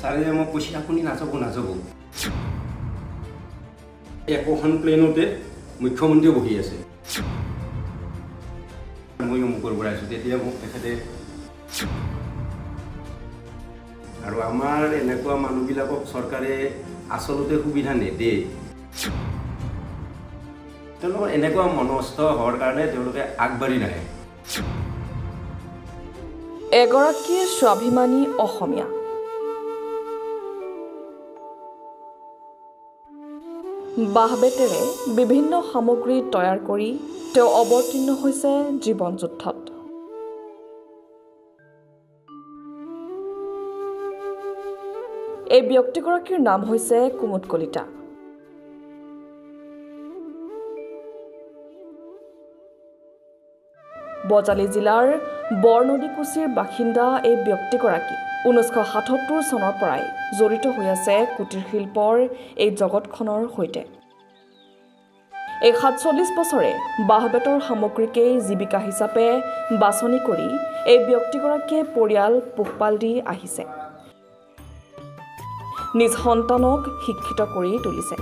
ছাৰে মোক কৈছে আপুনি নাযাব একোখন প্লেনতে মুখ্যমন্ত্ৰী বহি আছে মই অমুকৰ পৰা আছোঁ তেতিয়া মোক তেখেতে আৰু আমাৰ এনেকুৱা মানুহবিলাকক চৰকাৰে আচলতে সুবিধা নিদিয়ে তেওঁলোকৰ এনেকুৱা মনস্থ হোৱাৰ কাৰণে তেওঁলোকে আগবাঢ়ি নাহে এগৰাকী স্বাভিমানী অসমীয়া বাঁহ-বেতেৰে বিভিন্ন সামগ্ৰী তৈয়াৰ কৰি তেওঁ অৱতীৰ্ণ হৈছে জীৱন যুদ্ধত এই ব্যক্তিগৰাকীৰ নাম হৈছে কুমুদ কলিতা বজালী জিলাৰ বৰনদীকুছিৰ বাসিন্দা এই ব্যক্তিগৰাকী 1977 চনৰ পৰাই জড়িত হৈ আছে কুটিৰ শিল্পৰ এই জগতখনৰ সৈতে এই 47 বছৰে বাঁহ-বেতৰ সামগ্ৰীকেই জীৱিকা হিচাপে বাছনি কৰি এই ব্যক্তিগৰাকীয়ে পৰিয়াল পোহপাল দি আহিছে নিজ সন্তানক শিক্ষিত কৰি তুলিছে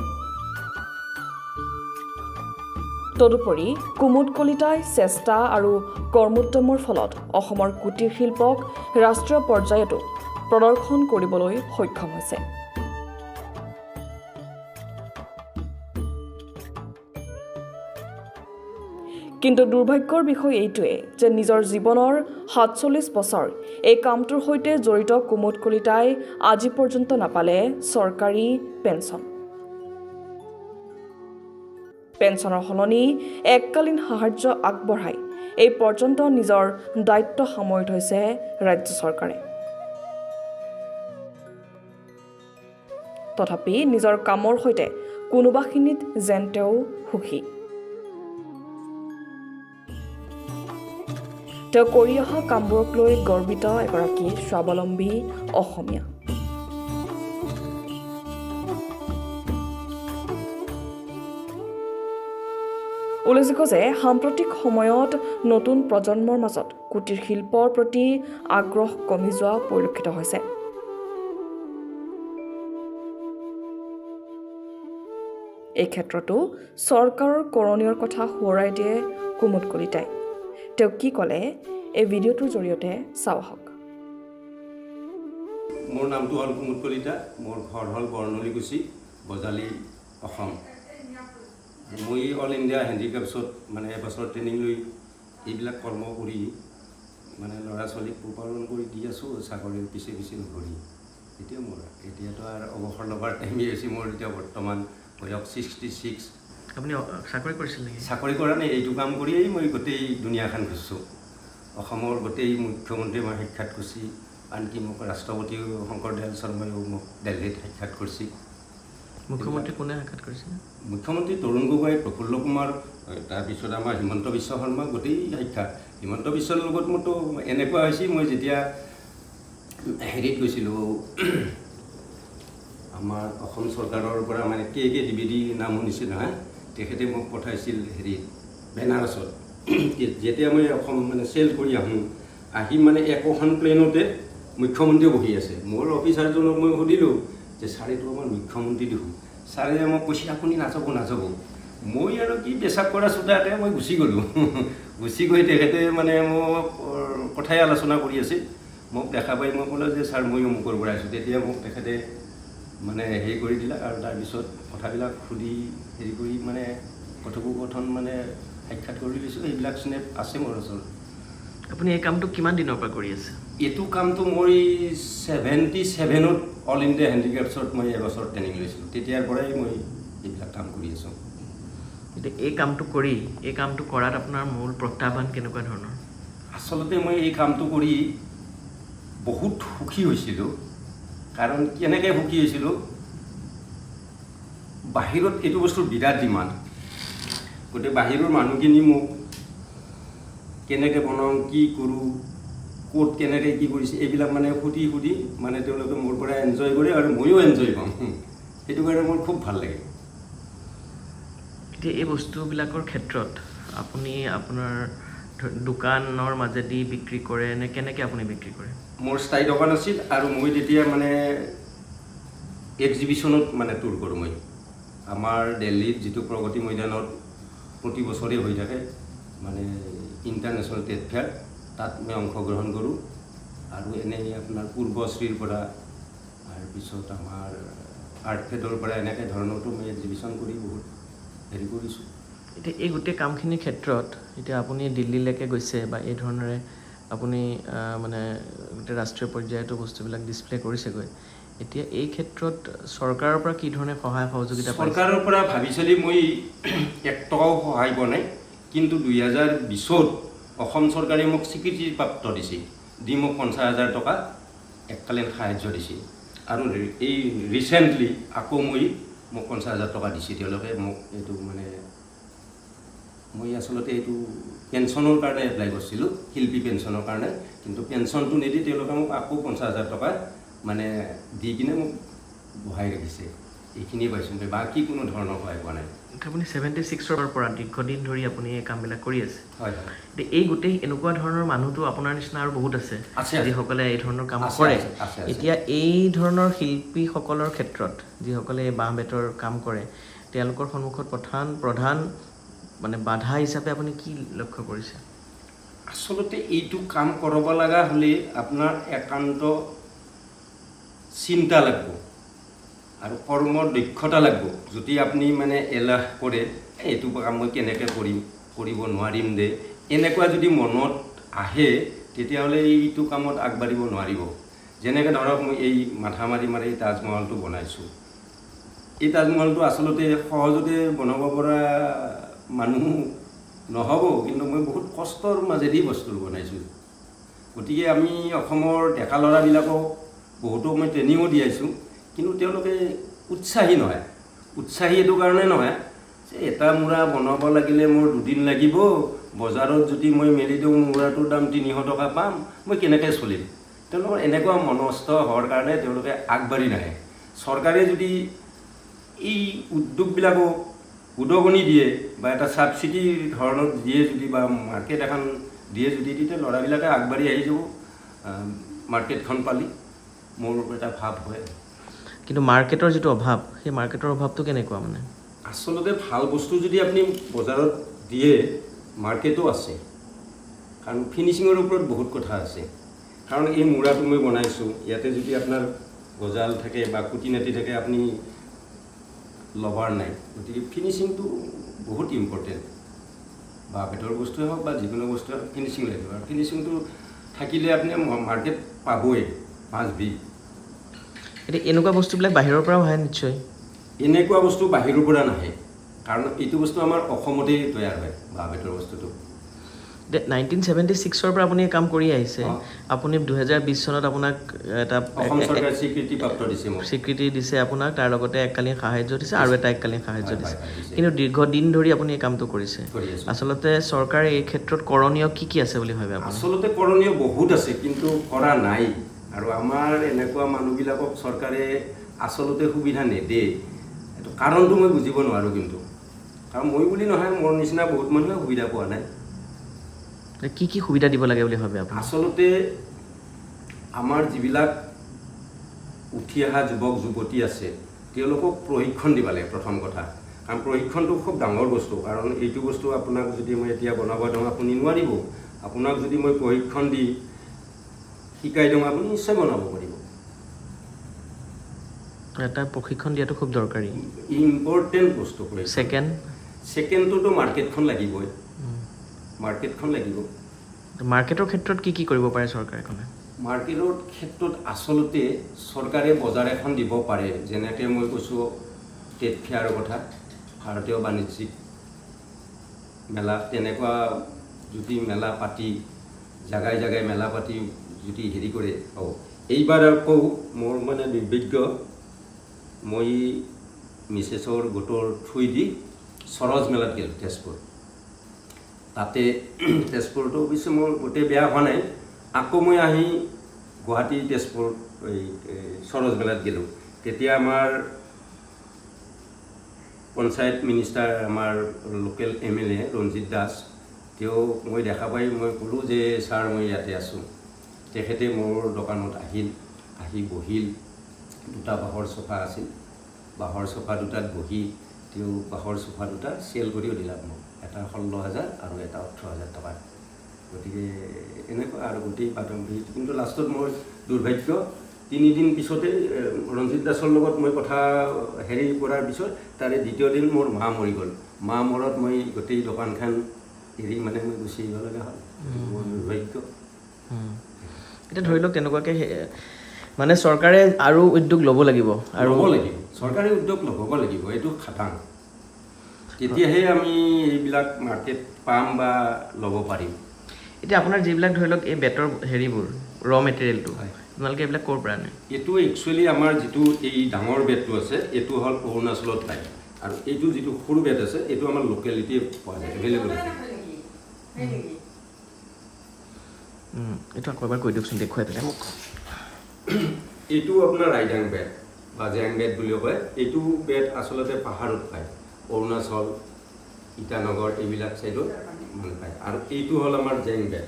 তদুপৰি কুমুদ কলিতাই চেষ্টা আৰু কৰ্মোদ্যমৰ ফলত অসমৰ কুটিৰ শিল্পক ৰাষ্ট্ৰীয় পৰ্যায়তো প্ৰদৰ্শন কৰিবলৈ সক্ষম হৈছে কিন্তু দুৰ্ভাগ্যৰ বিষয় এইটোৱে যে নিজৰ জীৱনৰ 47 বছৰ এই কামটোৰ সৈতে জড়িত কুমুদ কলিতাই আজি পৰ্যন্ত নাপালে চৰকাৰী পেঞ্চন পেঞ্চনৰ সলনি এককালীন সাহায্য আগবঢ়াই এই পৰ্যন্ত নিজৰ দায়িত্ব সামৰি থৈছে ৰাজ্য চৰকাৰে তথাপি নিজৰ কামৰ সৈতে কোনোবাখিনিত যেন তেওঁ সুখী তেওঁ কৰি অহা কামবোৰক লৈ গৰ্বিত এগৰাকী স্বাৱলম্বী অসমীয়া উল্লেখযোগ্য যে সাম্প্ৰতিক সময়ত নতুন প্ৰজন্মৰ মাজত কুটিৰ শিল্পৰ প্ৰতি আগ্ৰহ কমি যোৱা পৰিলক্ষিত হৈছে এই ক্ষেত্ৰতো চৰকাৰৰ কৰণীয়ৰ কথা সোঁৱৰাই দিয়ে কুমুদ কলিতাই তেওঁ কি ক'লে এই ভিডিঅ'টোৰ জৰিয়তে চাওঁ আহক মোৰ নামটো হ'ল কুমুদ কলিতা মোৰ ঘৰ হ'ল বৰনদীকুছি বজালী অসম মই অল ইণ্ডিয়া হেণ্ডিক্ৰাফ্টছত মানে এবছৰ ট্ৰেইনিং লৈ এইবিলাক কৰ্ম কৰি মানে ল'ৰা ছোৱালীক পোহপালন কৰি দি আছোঁ চাকৰিৰ পিছে ঘূৰি এতিয়াতো আৰু অৱসৰ ল'বৰ টাইমেই হৈছে মোৰ এতিয়া বৰ্তমান বয়স 66 আপুনি চাকৰি কৰিছিল নেকি চাকৰি কৰা নাই এইটো কাম কৰিয়েই মই গোটেই দুনিয়াখন ঘূৰিছোঁ অসমৰ গোটেই মুখ্যমন্ত্ৰী মই সাক্ষাৎ কৰিছোঁ আনকি মোক ৰাষ্ট্ৰপতি শংকৰ দয়াল শৰ্মায়ো মোক দিল্লীত সাক্ষাৎ কৰিছে মুখ্যমন্ত্ৰী কোনে সাক্ষাৎ কৰিছিল মুখ্যমন্ত্ৰী তৰুণ গগৈ প্ৰফুল্ল কুমাৰ তাৰপিছত আমাৰ হিমন্ত বিশ্ব শৰ্মা গোটেই সাক্ষাৎ হিমন্ত বিশ্বৰ লগত মোৰতো এনেকুৱা হৈছে মই যেতিয়া হেৰিত গৈছিলোঁ আমাৰ অসম চৰকাৰৰ পৰা মানে কে DVD নাম শুনিছিল নহয় তেখেতে মোক পঠাইছিল হেৰিত বেনাৰছত যেতিয়া মই অসম মানে চেল কৰি আহি মানে একোখন প্লেনতে মুখ্যমন্ত্ৰী বহি আছে মোৰ অফিচাৰজনক মই সুধিলোঁ যে ছাৰেতো আমাৰ মুখ্যমন্ত্ৰী দেখোঁ ছাৰে মোক কৈছে আপুনি নাযাব মই আৰু কি পেচাব কৰা চোতাতে মই গুচি গ'লোঁ গুচি গৈ তেখেতে মানে মোক কথাই আলোচনা কৰি আছে মোক দেখা পাই মই ক'লোঁ যে ছাৰ মই অমুকৰ পৰা আছোঁ তেতিয়া মোক তেখেতে মানে হেৰি কৰি দিলা আৰু তাৰপিছত কথাবিলাক সুধি হেৰি কৰি মানে কথোপকথন মানে সাক্ষাৎ কৰি লৈছোঁ এইবিলাক স্নেপ আছে মোৰ ওচৰত আপুনি এই কামটো কিমান দিনৰ পৰা কৰি আছে এইটো কামটো মই 77ত অল ইণ্ডিয়া হেণ্ডিক্ৰাফ্টছত মই এবছৰ ট্ৰেইনিং লৈছিলোঁ তেতিয়াৰ পৰাই মই এইবিলাক কাম কৰি আছোঁ এতিয়া এই কামটো কৰাত আপোনাৰ মূল প্ৰত্যাহ্বান কেনেকুৱা ধৰণৰ আচলতে মই এই কামটো কৰি বহুত সুখী হৈছিলোঁ কাৰণ কেনেকৈ সুখী হৈছিলোঁ বাহিৰত এইটো বস্তুৰ বিৰাট ডিমাণ্ড গোটেই বাহিৰৰ মানুহখিনি মোক কেনেকৈ বনাওঁ কি কৰোঁ ক'ত কেনেকৈ কি কৰিছে এইবিলাক মানে সুধি মানে তেওঁলোকে মোৰ পৰা এনজয় কৰে আৰু ময়ো এনজয় পাওঁ সেইটো কাৰণে মোৰ খুব ভাল লাগে এতিয়া এই বস্তুবিলাকৰ ক্ষেত্ৰত আপুনি আপোনাৰ দোকানৰ মাজেদি বিক্ৰী কৰে নে কেনেকৈ আপুনি বিক্ৰী কৰে মোৰ স্থায়ী দোকান আছিল আৰু মই তেতিয়া মানে এক্সিবিশ্যনত মানে টুৰ কৰোঁ মই আমাৰ দিল্লীত যিটো প্ৰগতি মৈদানত প্ৰতি বছৰে হৈ থাকে মানে ইণ্টাৰনেশ্যনেল ট্ৰেড ফেয়াৰ তাত মই অংশগ্ৰহণ কৰোঁ আৰু এনেই আপোনাৰ পূৰ্বশ্ৰীৰ পৰা তাৰপিছত আমাৰ আৰ্ট ফেডৰ পৰা এনেকৈ ধৰণৰতো মই এক্সিবিশ্যন কৰি বহুত হেৰি কৰিছোঁ এতিয়া এই গোটেই কামখিনিৰ ক্ষেত্ৰত এতিয়া আপুনি দিল্লীলৈকে গৈছে বা এই ধৰণেৰে আপুনি মানে গোটেই ৰাষ্ট্ৰীয় পৰ্যায়তো বস্তুবিলাক ডিছপ্লে কৰিছেগৈ এতিয়া এই ক্ষেত্ৰত চৰকাৰৰ পৰা কি ধৰণে সহায় সহযোগিতা চৰকাৰৰ পৰা ভাবি চালি মই 1 টকাও সহায় পোৱা নাই কিন্তু 2020ত অসম চৰকাৰে মোক স্বীকৃতিপ্ৰাপ্ত দিছে দি মোক 50,000 টকা এককালীন সাহায্য দিছে আৰু এই ৰিচেণ্টলি আকৌ মোক 50,000 টকা দিছে তেওঁলোকে মোক এইটো মানে মই আচলতে এইটো পেঞ্চনৰ কাৰণে এপ্লাই কৰিছিলোঁ শিল্পী পেঞ্চনৰ কাৰণে কিন্তু পেঞ্চনটো নিদি তেওঁলোকে মোক আকৌ 50,000 টকা মানে দি কিনে মোক বহাই ৰাখিছে এইখিনিয়ে পাইছোঁ মই বাকী কোনো ধৰণৰ সহায় পোৱা নাই আপুনি 76ৰ পৰা দীৰ্ঘদিন ধৰি আপুনি এই কামবিলাক কৰি আছে হয় হয় এই গোটেই এনেকুৱা ধৰণৰ মানুহটো আপোনাৰ নিচিনা আৰু বহুত আছে যিসকলে এই ধৰণৰ কাম কৰে এতিয়া এই ধৰণৰ শিল্পীসকলৰ ক্ষেত্ৰত যিসকলে এই বাঁহ বেতৰ কাম কৰে তেওঁলোকৰ সন্মুখত প্ৰধান মানে বাধা হিচাপে আপুনি কি লক্ষ্য কৰিছে আচলতে এইটো কাম কৰিব লগা হ'লে আপোনাৰ একান্ত চিন্তা লাগিব আৰু কৰ্মৰ দক্ষতা লাগিব যদি আপুনি মানে এলাহ কৰে এইটো কাম মই কেনেকৈ কৰিব নোৱাৰিম দে এনেকুৱা যদি মনত আহে তেতিয়াহ'লে এইটো কামত আগবাঢ়িব নোৱাৰিব যেনেকৈ ধৰক মই এই মাথা মাৰি তাজমহলটো বনাইছোঁ এই তাজমহলটো আচলতে সহজতে বনাব পৰা মানুহ নহ'ব কিন্তু মই বহুত কষ্টৰ মাজেদি বস্তু বনাইছোঁ গতিকে আমি অসমৰ ডেকা ল'ৰাবিলাকক বহুতো মই ট্ৰেইনিঙো দিয়াইছোঁ কিন্তু তেওঁলোকে উৎসাহী নহয় উৎসাহী এইটো কাৰণে নহয় যে এটা মূৰা বনাব লাগিলে মোৰ 2 দিন লাগিব বজাৰত যদি মই মেলি দিওঁ মূৰাটোৰ দাম 300 টকা পাম মই কেনেকৈ চলিম তেওঁলোকৰ এনেকুৱা মনস্থ হোৱাৰ কাৰণে তেওঁলোকে আগবাঢ়ি নাহে চৰকাৰে যদি এই উদ্যোগবিলাকক উদগনি দিয়ে বা এটা ছাবচিডি ধৰণত দিয়ে যদি বা মাৰ্কেট এখন দিয়ে যদি তেতিয়া ল'ৰাবিলাকে আগবাঢ়ি আহি যাব মাৰ্কেটখন পালি মোৰ এটা ভাৱ হয় কিন্তু মাৰ্কেটৰ যিটো অভাৱ সেই মাৰ্কেটৰ অভাৱটো কেনেকুৱা মানে আচলতে ভাল বস্তু যদি আপুনি বজাৰত দিয়ে মাৰ্কেটো আছে কাৰণ ফিনিচিঙৰ ওপৰত বহুত কথা আছে কাৰণ এই মূৰাটো মই বনাইছোঁ ইয়াতে যদি আপোনাৰ গজাল থাকে বা কুটি নাটি থাকে আপুনি লভাৰ নাই গতিকে ফিনিচিংটো বহুত ইম্পৰ্টেণ্ট বা বেটৰ বস্তুৱে হওক বা যিকোনো বস্তুৱে ফিনিচিং লাগিব আৰু ফিনিচিংটো থাকিলে আপুনি মাৰ্কেট পাবই মাছ বি এতিয়া এনেকুৱা বস্তুবিলাক বাহিৰৰ পৰাও আহে নিশ্চয় এনেকুৱা বস্তু বাহিৰৰ পৰা নাহে কাৰণ এইটো বস্তু আমাৰ অসমতেই তৈয়াৰ হয় বাঁহ বেতৰ বস্তুটো 1976ৰ পৰা আপুনি কাম কৰি আহিছে আপুনি 2020 চনত আপোনাক এটা অসম চৰকাৰে স্বীকৃতি দিছে আপোনাক তাৰ লগতে এককালীন সাহায্য দিছে আৰু এটা এককালীন সাহায্য দিছে কিন্তু দীৰ্ঘদিন ধৰি আপুনি এই কামটো কৰিছে আচলতে চৰকাৰে এই ক্ষেত্ৰত কৰণীয় কি আছে বুলি ভাবে আপুনি আচলতে কৰণীয় বহুত আছে কিন্তু কৰা নাই আৰু আমাৰ এনেকুৱা মানুহবিলাকক চৰকাৰে আচলতে সুবিধা নেদে এইটো কাৰণটো মই বুজিব নোৱাৰোঁ কিন্তু কাৰণ মই বুলি নহয় মোৰ নিচিনা বহুত মানুহে সুবিধা পোৱা নাই কি সুবিধা দিব লাগে বুলি ভাবে আপুনি আচলতে আমাৰ যিবিলাক উঠি অহা যুৱক যুৱতী আছে তেওঁলোকক প্ৰশিক্ষণ দিব লাগে প্ৰথম কথা কাৰণ প্ৰশিক্ষণটো খুব ডাঙৰ বস্তু কাৰণ এইটো বস্তু আপোনাক যদি মই এতিয়া বনাব দিওঁ আপুনি নোৱাৰিব আপোনাক যদি মই প্ৰশিক্ষণ দি শিকাই দিওঁ আপুনি নিশ্চয় বনাব পাৰিব এটা প্ৰশিক্ষণ দিয়াটো খুব দৰকাৰী ইম্পৰ্টেণ্ট বস্তু ছেকেণ্ডটোতো মাৰ্কেটখন লাগিবই মাৰ্কেটখন লাগিব মাৰ্কেটৰ ক্ষেত্ৰত কি কৰিব পাৰে চৰকাৰখনে মাৰ্কেটৰ ক্ষেত্ৰত আচলতে চৰকাৰে বজাৰ এখন দিব পাৰে যেনেকৈ মই কৈছোঁ ট্ৰেড ফেয়াৰৰ কথা ভাৰতীয় বাণিজ্যিক মেলা তেনেকুৱা যদি মেলা পাতি জাগাই জাগাই মেলা পাতি যদি হেৰি কৰে এইবাৰ আকৌ মোৰ মানে দুৰ্ভাগ্য মই মিছেছৰ গোটৰ থ্ৰুইদি সৰজ মেলাত গ'লোঁ তেজপুৰ তাতে তেজপুৰটো অৱশ্যে মোৰ গোটেই বেয়া হোৱা নাই আকৌ মই আহি গুৱাহাটী তেজপুৰ এই সৰজ মেলাত গ'লোঁ তেতিয়া আমাৰ পঞ্চায়ত মিনিষ্টাৰ আমাৰ লোকেল MLA ৰঞ্জিত দাস তেওঁ মই দেখা পাই মই ক'লোঁ যে ছাৰ মই ইয়াতে আছোঁ তেখেতে মোৰ দোকানত আহি বহিল দুটা বাঁহৰ চোফা আছিল বাঁহৰ চোফা দুটাত বহি তেওঁ বাঁহৰ চোফা দুটা চেল কৰিও দিলে মোক এটা 16,000 আৰু এটা 18,000 টকা গতিকে এনেকুৱা আৰু গোটেই প্ৰাথমিক কিন্তু লাষ্টত মোৰ দুৰ্ভাগ্য 3 দিন পিছতে ৰঞ্জিত দাসৰ লগত মই কথা হেৰি কৰাৰ পিছত তাৰে দ্বিতীয় দিন মোৰ মা মৰি গ'ল মা মৰত মই গোটেই দোকানখন এৰি মানে মই গুচি আহিব লগা হ'ল মোৰ দুৰ্ভাগ্য এটা ধৰি লওক তেনেকুৱাকৈ মানে চৰকাৰে আৰু উদ্যোগ ল'ব লাগিব আৰু চৰকাৰে উদ্যোগ ল'ব লাগিব এইটো খাটাং তেতিয়াহে আমি এইবিলাক মাৰ্কেট পাম বা ল'ব পাৰিম এতিয়া আপোনাৰ যিবিলাক ধৰি লওক এই বেতৰ হেৰিবোৰ ৰ মেটেৰিয়েলটো আপোনালোকে এইবিলাক ক'ৰ পৰা আনে এইটো একচুৱেলি আমাৰ যিটো এই ডাঙৰ বেতটো আছে এইটো হ'ল অৰুণাচলত পায় আৰু এইটো যিটো সৰু বেত আছে এইটো আমাৰ লোকেলিটি পোৱা যায় এভেইলেবল এইটো আকৌ এবাৰ কৈ দিয়কচোন দেখুৱাই পেলাই মোক এইটো আপোনাৰ ৰাইডাং বেত বা জেং বেত বুলিও কয় এইটো বেত আচলতে পাহাৰত পায় অৰুণাচল ইটানগৰ এইবিলাক চাইডত মানে পায় আৰু এইটো হ'ল আমাৰ জেং বেত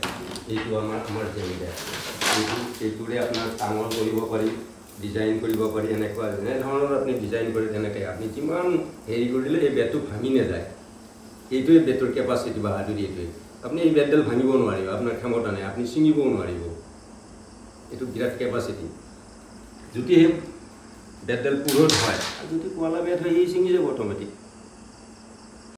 এইটো আমাৰ জেং বেত এইটোৰে আপোনাৰ ডাঙৰ কৰিব পাৰি ডিজাইন কৰিব পাৰি এনেকুৱা যেনেধৰণৰ আপুনি ডিজাইন কৰে তেনেকৈ আপুনি যিমান হেৰি কৰিলে এই বেতটো ভাঙি নাযায় এইটোৱে বেতৰ কেপাচিটি বাহাদুৰি এইটোৱে আপুনি এই বেতডাল ভাঙিব নোৱাৰিব আপোনাৰ ক্ষমতা নাই আপুনি ছিঙিবও নোৱাৰিব এইটো বিৰাট কেপাচিটি যদি সেই বেতডাল পুৰত হয় আৰু যদি কোৱালা বেত হয় এই ছিঙি যাব অট'মেটিক